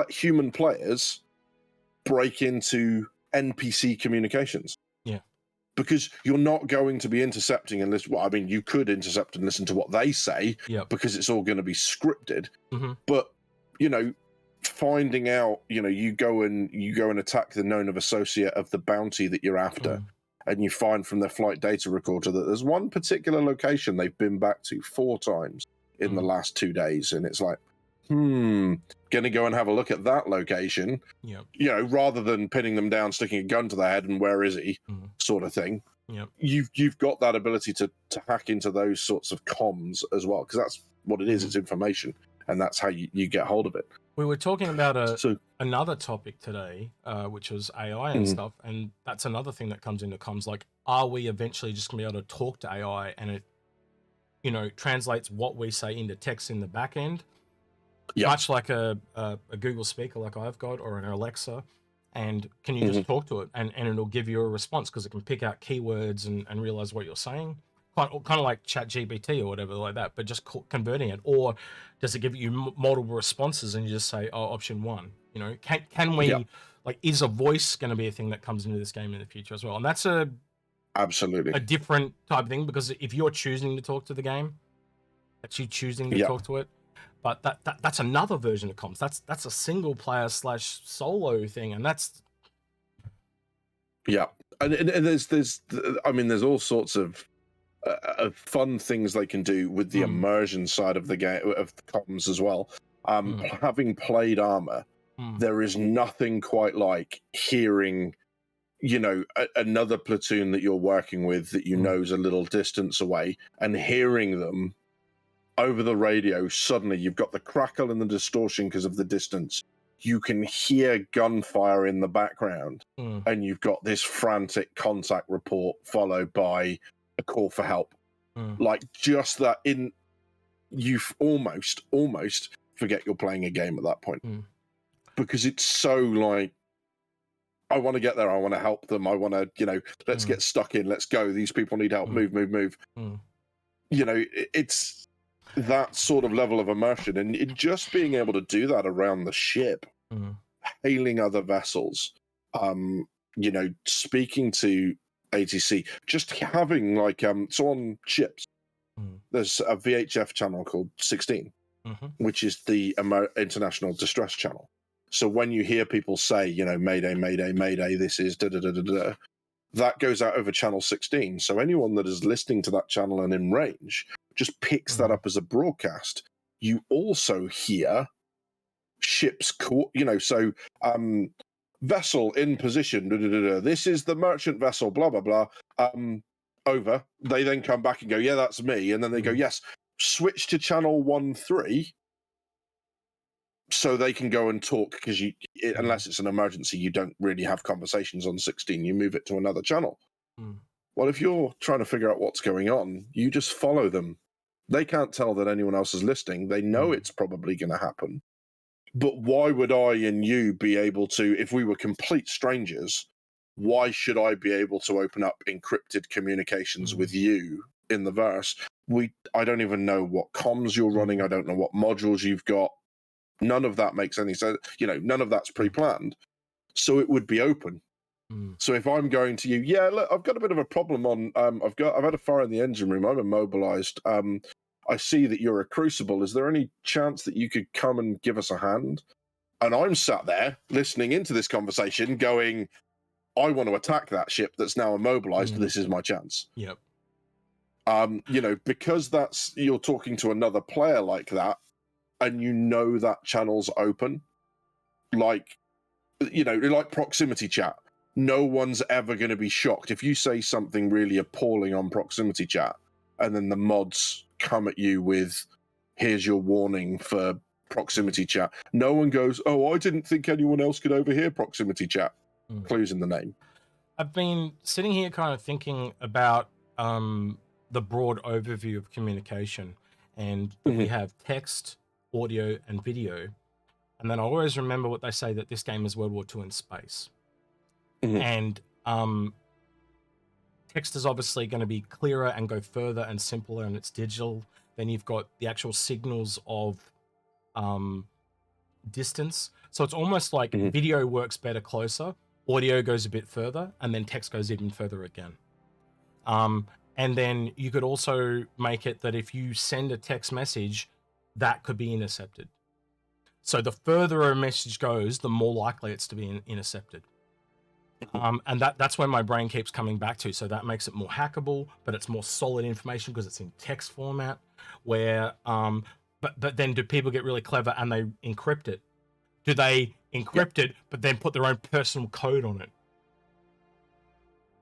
human players break into NPC communications. Because you're not going to be intercepting and listen. Well, I mean, you could intercept and listen to what they say, because it's all going to be scripted. But you know, finding out, you know, you go and attack the known of associate of the bounty that you're after, and you find from their flight data recorder that there's one particular location they've been back to 4 times in the last 2 days, and it's like, going to go and have a look at that location, you know, rather than pinning them down, sticking a gun to their head and where is he, sort of thing. You've got that ability to hack into those sorts of comms as well, because that's what it is. It's information, and that's how you get hold of it. We were talking about another topic today, which was AI and stuff, and that's another thing that comes into comms. Like, are we eventually just going to be able to talk to AI and it, you know, translates what we say into text in the back end? Much like a Google speaker like I've got, or an Alexa, and can you just talk to it and it'll give you a response because it can pick out keywords and realize what you're saying, kind of like ChatGPT or whatever like that, but just converting it. Or does it give you multiple responses and you just say, oh, option 1, you know? Can we like, is a voice going to be a thing that comes into this game in the future as well? And that's absolutely a different type of thing, because if you're choosing to talk to the game, that's you choosing to talk to it. But that's another version of comms. That's a single player / solo thing, and that's and there's I mean, there's all sorts of fun things they can do with the immersion side of the game, of the comms as well. Having played Armor, there is nothing quite like hearing, you know, another platoon that you're working with that you know is a little distance away, and hearing them over the radio. Suddenly you've got the crackle and the distortion because of the distance. You can hear gunfire in the background, and you've got this frantic contact report followed by a call for help. Like, just that, you almost forget you're playing a game at that point, because it's so like, I want to get there, I want to help them, I want to, you know, let's get stuck in, let's go, these people need help, move. You know, it's that sort of level of immersion, and just being able to do that around the ship, hailing other vessels, you know, speaking to ATC, just having like so on ships, there's a VHF channel called 16, which is the international distress channel. So when you hear people say, you know, mayday, mayday, mayday, this is da da da da da, that goes out over channel 16. So anyone that is listening to that channel and in range just picks that up as a broadcast. You also hear ships, so vessel in position, this is the merchant vessel, blah, blah, blah, over. They then come back and go, yeah, that's me. And then they go, yes, switch to channel 13, so they can go and talk, because unless it's an emergency, you don't really have conversations on 16. You move it to another channel. Well, if you're trying to figure out what's going on, you just follow them. They can't tell that anyone else is listening. They know it's probably going to happen. But why would I and you be able to, if we were complete strangers, why should I be able to open up encrypted communications with you in the verse? I don't even know what comms you're running. I don't know what modules you've got. None of that makes any sense. None of that's pre-planned. So it would be open. So if I'm going to you, yeah, look, I've got a bit of a problem on, I've had a fire in the engine room. I'm immobilized. I see that you're a Crucible. Is there any chance that you could come and give us a hand? And I'm sat there listening into this conversation going, I want to attack that ship that's now immobilized. This is my chance. Yep. Because you're talking to another player like that, and that channel's open, like proximity chat. No one's ever going to be shocked if you say something really appalling on proximity chat, and then the mods come at you with, here's your warning for proximity chat. No one goes, oh, I didn't think anyone else could overhear proximity chat. Clues in the name. I've been sitting here kind of thinking about the broad overview of communication, and we have text, audio, and video. And then I always remember what they say, that this game is World War II in space. And text is obviously going to be clearer and go further and simpler, and it's digital. Then you've got the actual signals of distance. So it's almost like video works better closer, audio goes a bit further, and then text goes even further again. And then you could also make it that if you send a text message, that could be intercepted. So the further a message goes, the more likely it's to be intercepted. And that's where my brain keeps coming back to. So that makes it more hackable, but it's more solid information because it's in text format. Where, but then do people get really clever and they encrypt it? Do they encrypt it, but then put their own personal code on it?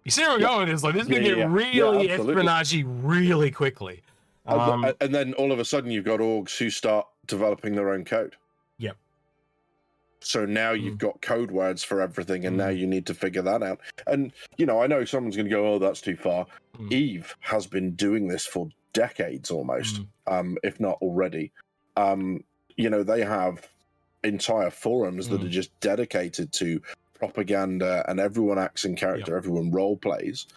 You see where I'm going with this? Like, this is going to get really espionage really quickly. And then all of a sudden you've got orgs who start developing their own code. Yep. So now you've got code words for everything, and now you need to figure that out. And, I know someone's going to go, oh, that's too far. Eve has been doing this for decades almost, if not already. They have entire forums that are just dedicated to propaganda, and everyone acts in character, everyone role plays.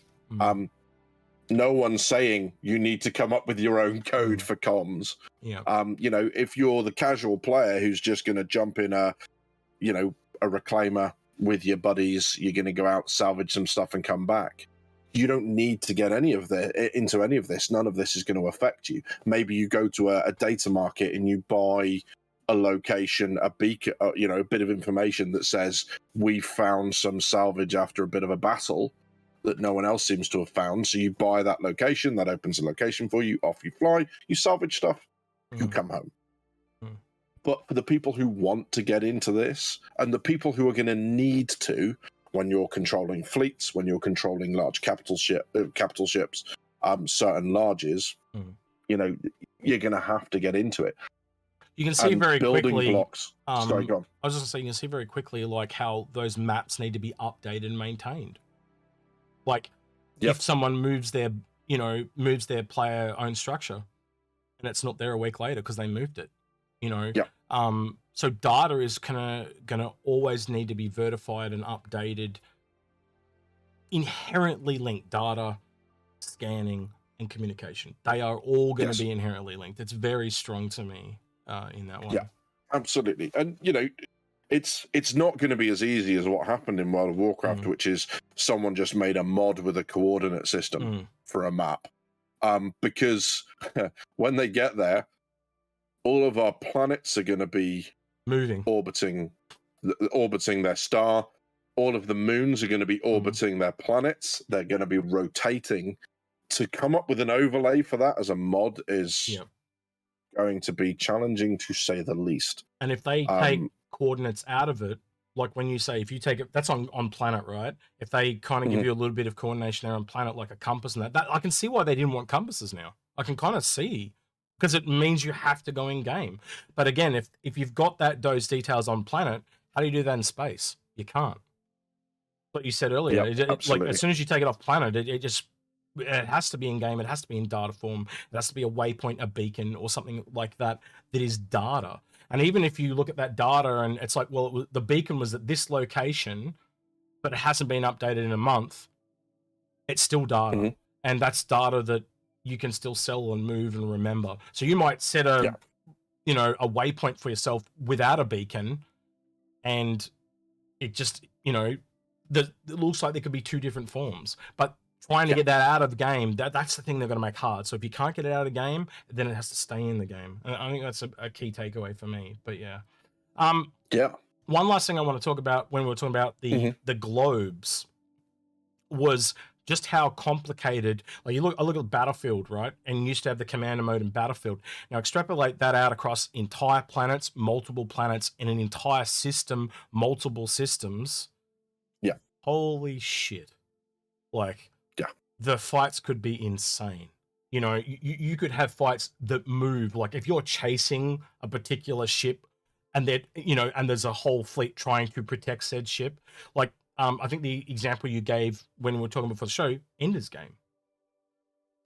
No one's saying you need to come up with your own code for comms. If you're the casual player who's just going to jump in a reclaimer with your buddies, you're going to go out, salvage some stuff, and come back. You don't need to get into any of this. None of this is going to affect you. Maybe you go to a data market and you buy a location, a beacon, a bit of information that says we found some salvage after a bit of a battle that no one else seems to have found. So you buy that location, that opens a location for you, off you fly, you salvage stuff, you come home. But for the people who want to get into this, and the people who are going to need to, when you're controlling fleets, when you're controlling large capital ships, certain larges, you're going to have to get into it. You can see very quickly. Blocks. Sorry, go on. I was just going to say, you can see very quickly like how those maps need to be updated and maintained. Like if someone moves their player own structure, and it's not there a week later because they moved it. So data is gonna always need to be verified and updated. Inherently linked data, scanning, and communication. They are all going to be inherently linked. It's very strong to me in that one. Yeah, absolutely. And it's not going to be as easy as what happened in World of Warcraft, which is someone just made a mod with a coordinate system for a map. Because when they get there, all of our planets are going to be moving, orbiting their star. all of the moons are going to be orbiting their planets. They're going to be rotating. To come up with an overlay for that as a mod is going to be challenging, to say the least. And if they take coordinates out of it, like when you say, if you take it, that's on planet, right? If they kind of give you a little bit of coordination there on planet, like a compass and that I can see why they didn't want compasses now. I can kind of see, because it means you have to go in game. But again, if you've got those details on planet, how do you do that in space? You can't. Like you said earlier, like as soon as you take it off planet, it has to be in game. It has to be in data form. It has to be a waypoint, a beacon, or something like that is data. And even if you look at that data and it's like, well, the beacon was at this location, but it hasn't been updated in a month, it's still data. And that's data that you can still sell and move and remember. So you might set a waypoint for yourself without a beacon, and it just, it looks like there could be two different forms. But trying to get that out of the game, that's the thing they're going to make hard. So if you can't get it out of the game, then it has to stay in the game. And I think that's a key takeaway for me. But one last thing I want to talk about when we're talking about the globes was just how complicated. Like I look at Battlefield, right? And you used to have the commander mode in Battlefield. Now extrapolate that out across entire planets, multiple planets, in an entire system, multiple systems. Yeah. Holy shit. Like, the fights could be insane. You could have fights that move. Like if you're chasing a particular ship and and there's a whole fleet trying to protect said ship. Like, I think the example you gave when we were talking before the show, Ender's Game.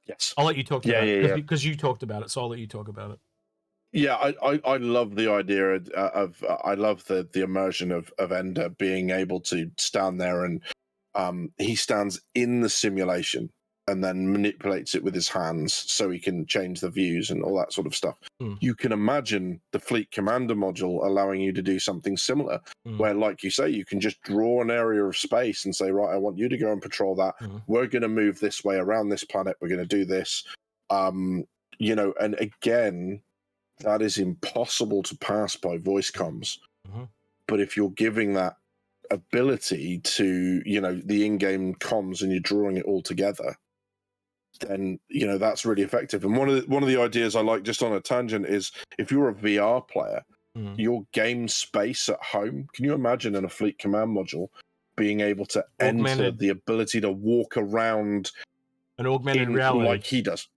Yes. I'll let you talk about it because you talked about it. So I'll let you talk about it. Yeah, I love the idea of I love the immersion of Ender being able to stand there and he stands in the simulation and then manipulates it with his hands so he can change the views and all that sort of stuff. You can imagine the Fleet Commander module allowing you to do something similar, where, like you say, you can just draw an area of space and say, right, I want you to go and patrol that. We're going to move this way around this planet. We're going to do this. And again, that is impossible to pass by voice comms. But if you're giving that ability to the in-game comms and you're drawing it all together, then that's really effective. And one of the ideas I like, just on a tangent, is if you're a VR player, your game space at home, can you imagine in a Fleet Command module being able to enter the ability to walk around an augmented reality like he does?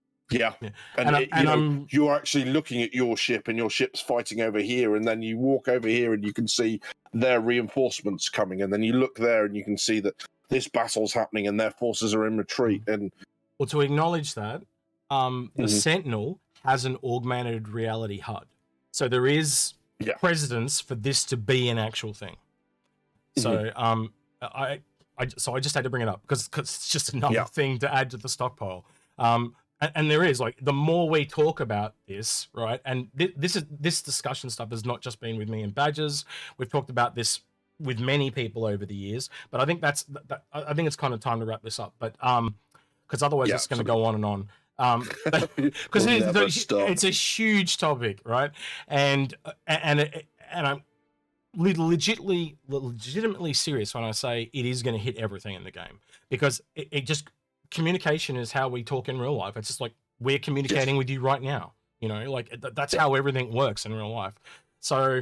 And you're actually looking at your ship and your ship's fighting over here, and then you walk over here and you can see their reinforcements coming, and then you look there and you can see that this battle's happening and their forces are in retreat. And well, to acknowledge that, the Sentinel has an augmented reality HUD, so there is precedence for this to be an actual thing. So I just had to bring it up because it's just another thing to add to the stockpile. And there is, like, the more we talk about this, right? And this discussion stuff has not just been with me and Badgers. We've talked about this with many people over the years. But I think I think it's kind of time to wrap this up. But because otherwise it's going to go on and on. Because it's a huge topic, right? And I'm legitimately serious when I say it is going to hit everything in the game, because it just. Communication is how we talk in real life. It's just like we're communicating with you right now. Like that's how everything works in real life. So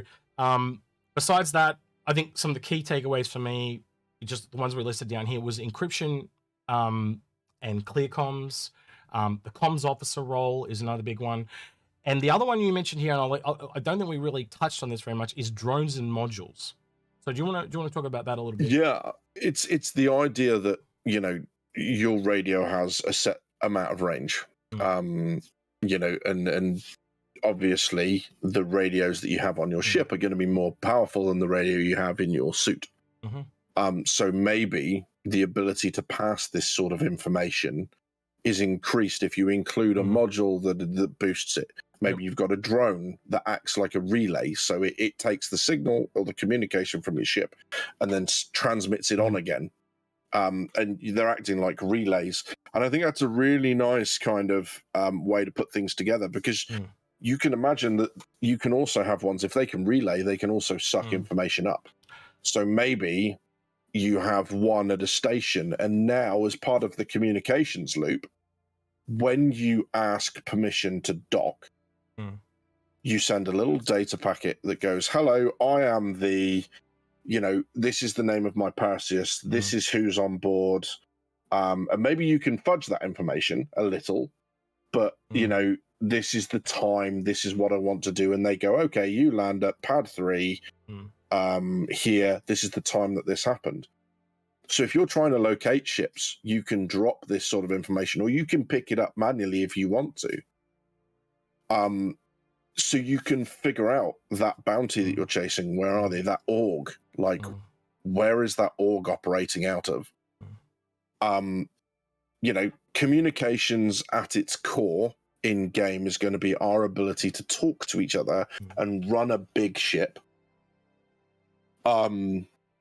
besides that, I think some of the key takeaways for me, just the ones we listed down here, was encryption and clear comms. The comms officer role is another big one. And the other one you mentioned here, and I don't think we really touched on this very much, is drones and modules. So do you want to talk about that a little bit? Yeah, it's the idea that, your radio has a set amount of range, and obviously the radios that you have on your ship are going to be more powerful than the radio you have in your suit. So maybe the ability to pass this sort of information is increased if you include a module that boosts it. Maybe you've got a drone that acts like a relay, so it takes the signal or the communication from your ship and then transmits it on again. And they're acting like relays. And I think that's a really nice kind of way to put things together, because you can imagine that you can also have ones, if they can relay, they can also suck information up. So maybe you have one at a station. And now, as part of the communications loop, when you ask permission to dock, you send a little data packet that goes, hello, I am the, this is the name of my Perseus. This is who's on board. And maybe you can fudge that information a little, but, this is the time. This is what I want to do. And they go, okay, you land at pad 3 here. This is the time that this happened. So if you're trying to locate ships, you can drop this sort of information, or you can pick it up manually if you want to. So you can figure out that bounty that you're chasing. Where are they? That org, like, where is that org operating out of? Communications at its core in game is going to be our ability to talk to each other and run a big ship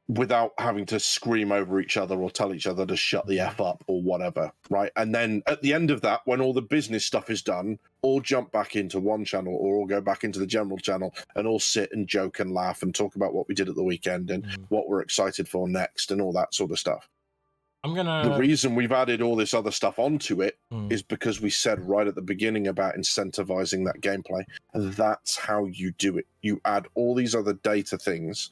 without having to scream over each other or tell each other to shut the F up or whatever, right? And then at the end of that, when all the business stuff is done, all jump back into one channel or all go back into the general channel and all sit and joke and laugh and talk about what we did at the weekend and what we're excited for next and all that sort of stuff. The reason we've added all this other stuff onto it is because we said right at the beginning about incentivizing that gameplay. And that's how you do it. You add all these other data things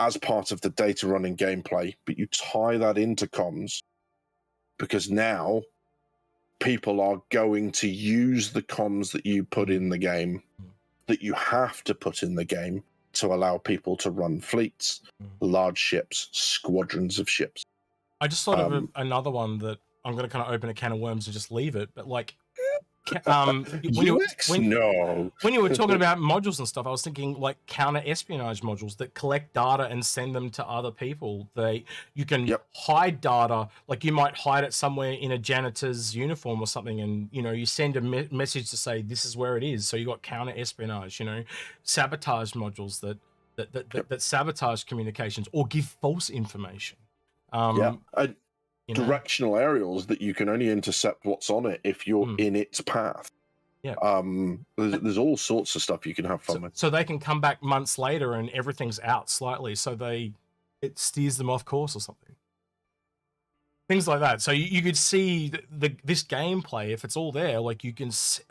as part of the data running gameplay, but you tie that into comms because now people are going to use the comms that you put in the game, that you have to put in the game to allow people to run fleets, large ships, squadrons of ships. I just thought of another one that I'm going to kind of open a can of worms and just leave it, but like, when you were talking about modules and stuff, I was thinking like counter-espionage modules that collect data and send them to other people. You can hide data, like you might hide it somewhere in a janitor's uniform or something, and you send a message to say this is where it is. So you got counter-espionage, sabotage modules that sabotage communications or give false information. Directional aerials that you can only intercept what's on it if you're in its path. There's all sorts of stuff you can have fun with. So they can come back months later and everything's out slightly, so it steers them off course or something. Things like that. So you could see this gameplay, if it's all there, like you can see,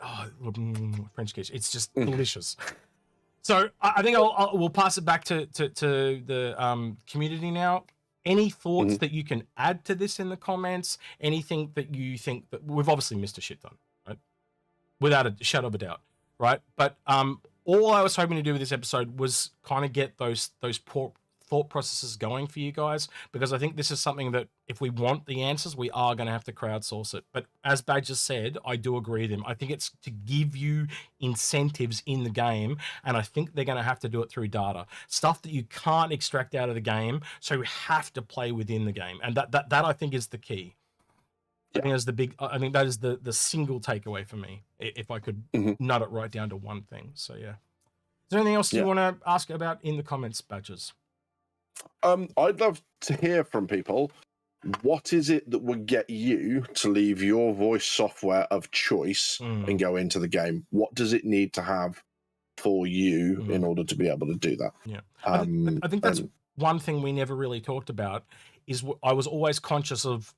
French kiss. It's just delicious. So I think we'll pass it back to the community now. Any thoughts that you can add to this in the comments? Anything that you think that we've obviously missed a shit ton, right? Without a shadow of a doubt, right? But all I was hoping to do with this episode was kind of get those thought processes going for you guys, because I think this is something that if we want the answers, we are going to have to crowdsource it. But as Badger said, I do agree with him. I think it's to give you incentives in the game, and I think they're going to have to do it through data, stuff that you can't extract out of the game, so you have to play within the game, and that I think is the key. I think that is the single takeaway for me, if I could nut it right down to one thing. So yeah, is there anything else you want to ask about in the comments, Badgers? I'd love to hear from people. What is it that would get you to leave your voice software of choice and go into the game? What does it need to have for you in order to be able to do that? Yeah, I think that's one thing we never really talked about. Is I was always conscious of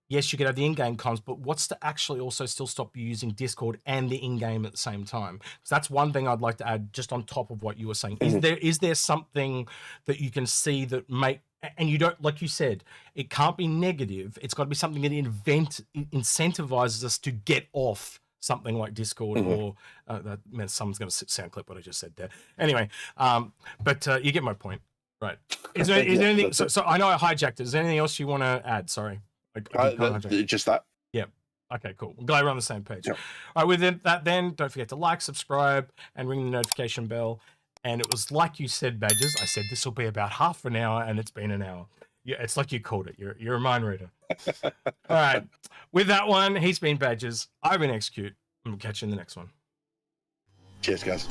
yes, you could have the in-game comms, but what's to actually also still stop you using Discord and the in-game at the same time? So that's one thing I'd like to add just on top of what you were saying. Is there something that you can see that and you don't, like you said, it can't be negative. It's got to be something that incentivizes us to get off something like Discord or that meant someone's going to sound clip what I just said there. Anyway, but you get my point, right? Is there anything? So I know I hijacked it. Is there anything else you want to add? Sorry. Just that. Yeah. Okay, cool. We're glad we're on the same page. Yep. All right, with that then, don't forget to like, subscribe, and ring the notification bell. And it was like you said, Badgers. I said this will be about half an hour, and it's been an hour. Yeah, it's like you called it. You're a mind reader. All right. With that one, he's been Badgers. I've been Execute, and we'll catch you in the next one. Cheers, guys.